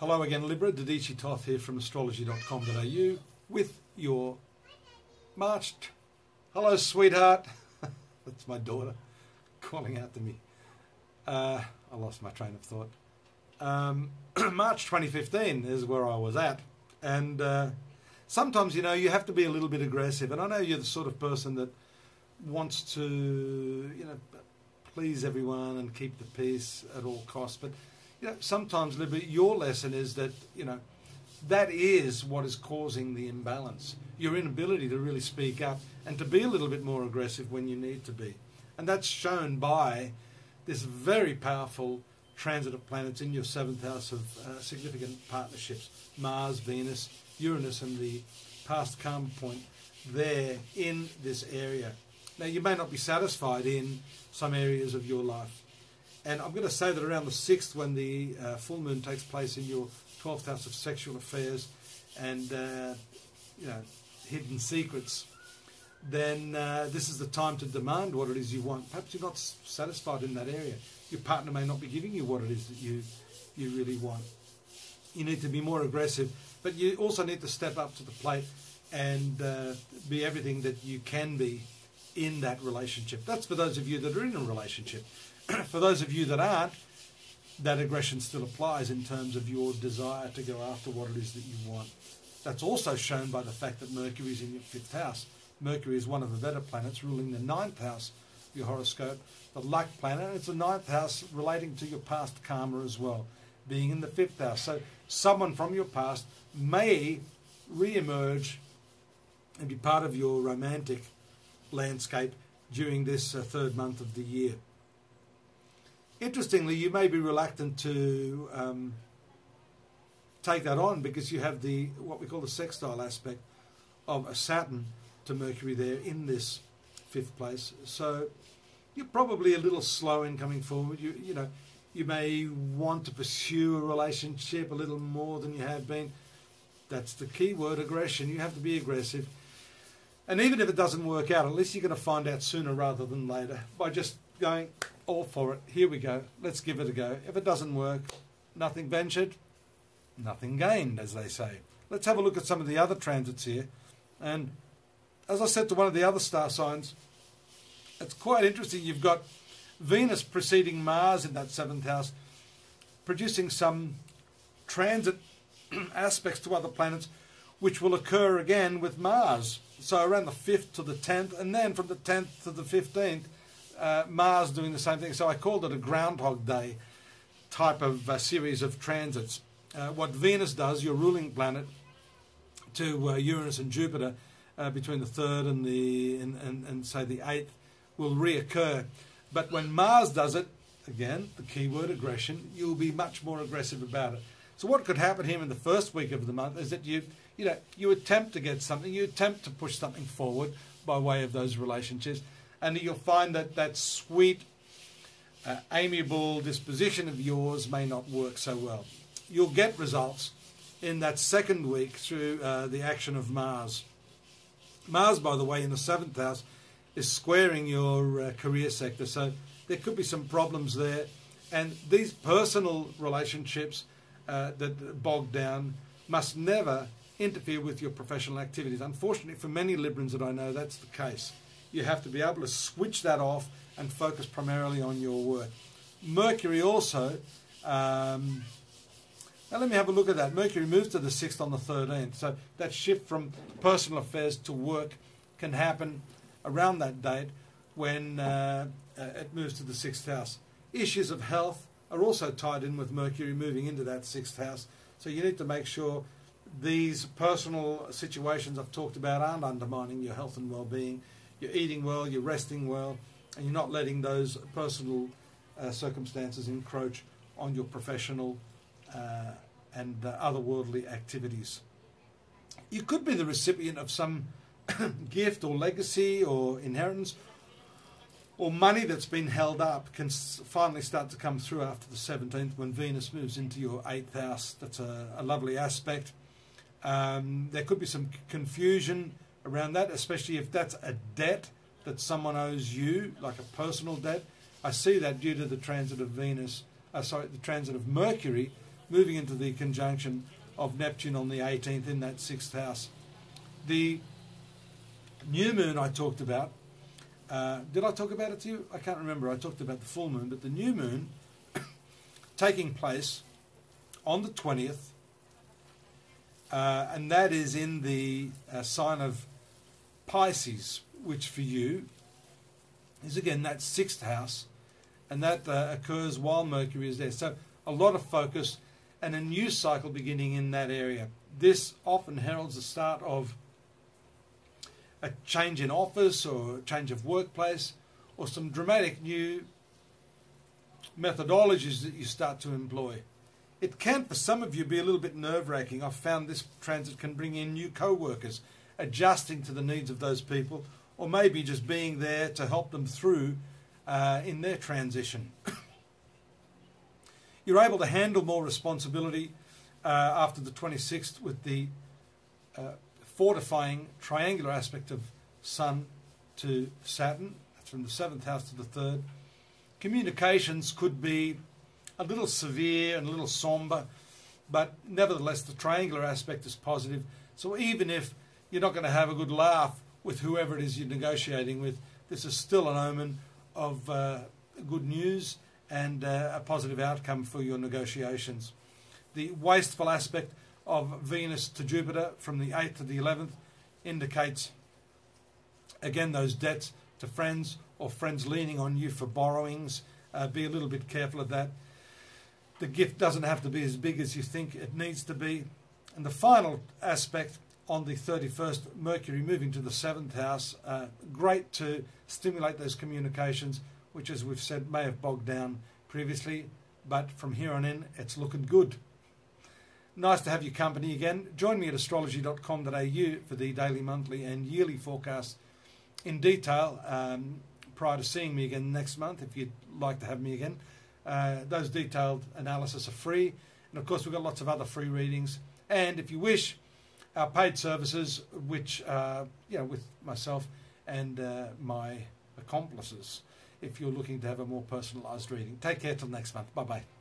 Hello again, Libra. Dadhichi Toth here from astrology.com.au with your March. Hello, sweetheart. That's my daughter calling out to me. I lost my train of thought. March 2015 is where I was at. And sometimes, you know, you have to be a little bit aggressive. And I know you're the sort of person that wants to, you know, please everyone and keep the peace at all costs. But you know, sometimes, Libra, your lesson is that, you know, that is what is causing the imbalance. Your inability to really speak up and to be a little bit more aggressive when you need to be. And that's shown by this very powerful transit of planets in your 7th house of significant partnerships. Mars, Venus, Uranus, and the past karma point there in this area. Now, you may not be satisfied in some areas of your life. And I'm going to say that around the 6th, when the full moon takes place in your 12th house of sexual affairs and you know, hidden secrets, then this is the time to demand what it is you want. Perhaps you're not satisfied in that area. Your partner may not be giving you what it is that you really want. You need to be more aggressive, but you also need to step up to the plate and be everything that you can be in that relationship. That's for those of you that are in a relationship. For those of you that aren't, that aggression still applies in terms of your desire to go after what it is that you want. That's also shown by the fact that Mercury is in your 5th house. Mercury is one of the better planets ruling the 9th house of your horoscope, the luck planet. It's the 9th house relating to your past karma as well, being in the 5th house. So someone from your past may re-emerge and be part of your romantic landscape during this 3rd month of the year. Interestingly, you may be reluctant to take that on because you have the what we call the sextile aspect of a Saturn to Mercury there in this 5th place. So you're probably a little slow in coming forward. You know, you may want to pursue a relationship a little more than you have been. That's the key word, aggression. You have to be aggressive. And even if it doesn't work out, at least you're going to find out sooner rather than later by just going all for it. Here we go. Let's give it a go. If it doesn't work, nothing ventured, nothing gained, as they say. Let's have a look at some of the other transits here. And as I said to one of the other star signs, it's quite interesting. You've got Venus preceding Mars in that 7th house, producing some transit aspects to other planets, which will occur again with Mars. So around the 5th to the 10th, and then from the 10th to the 15th, Mars doing the same thing. So I called it a Groundhog Day type of series of transits. What Venus does, your ruling planet, to Uranus and Jupiter between the 3rd and the say the 8th, will reoccur. But when Mars does it, again, the keyword aggression, you'll be much more aggressive about it. So what could happen here in the 1st week of the month is that you attempt to get something, you attempt to push something forward by way of those relationships, and you'll find that that sweet, amiable disposition of yours may not work so well. You'll get results in that 2nd week through the action of Mars. Mars, by the way, in the 7th house, is squaring your career sector, so there could be some problems there. And these personal relationships that bog down must never interfere with your professional activities. Unfortunately, for many Librans that I know, that's the case. You have to be able to switch that off and focus primarily on your work. Mercury also, now let me have a look at that. Mercury moves to the 6th on the 13th. So that shift from personal affairs to work can happen around that date when it moves to the 6th house. Issues of health are also tied in with Mercury moving into that 6th house. So you need to make sure these personal situations I've talked about aren't undermining your health and well-being. You're eating well, you're resting well, and you're not letting those personal circumstances encroach on your professional and otherworldly activities. You could be the recipient of some gift or legacy or inheritance, or money that's been held up can finally start to come through after the 17th when Venus moves into your 8th house. That's a lovely aspect. There could be some confusion around that, especially if that's a debt that someone owes you, like a personal debt. I see that due to the transit of Venus, the transit of Mercury moving into the conjunction of Neptune on the 18th in that 6th house. The new moon I talked about, did I talk about it to you? I can't remember. I talked about the full moon, but the new moon taking place on the 20th, and that is in the sign of Pisces, which for you is again that 6th house, and that occurs while Mercury is there. So a lot of focus and a new cycle beginning in that area. This often heralds the start of a change in office or a change of workplace, or some dramatic new methodologies that you start to employ. It can, for some of you, be a little bit nerve-wracking. I've found this transit can bring in new co-workers, adjusting to the needs of those people, or maybe just being there to help them through in their transition. You're able to handle more responsibility after the 26th with the fortifying triangular aspect of Sun to Saturn. That's from the 7th house to the 3rd. Communications could be a little severe and a little somber, but nevertheless the triangular aspect is positive. So even if you're not going to have a good laugh with whoever it is you're negotiating with, this is still an omen of good news and a positive outcome for your negotiations. The wasteful aspect of Venus to Jupiter from the 8th to the 11th indicates, again, those debts to friends or friends leaning on you for borrowings. Be a little bit careful of that. The gift doesn't have to be as big as you think it needs to be. And the final aspect on the 31st, Mercury moving to the 7th house, great to stimulate those communications, which, as we've said, may have bogged down previously, but from here on in, it's looking good. Nice to have your company again. Join me at astrology.com.au for the daily, monthly and yearly forecasts in detail prior to seeing me again next month, if you'd like to have me again. Those detailed analysis are free, and of course we've got lots of other free readings. And if you wish, our paid services, which with myself and my accomplices, if you're looking to have a more personalised reading. Take care till next month. Bye bye.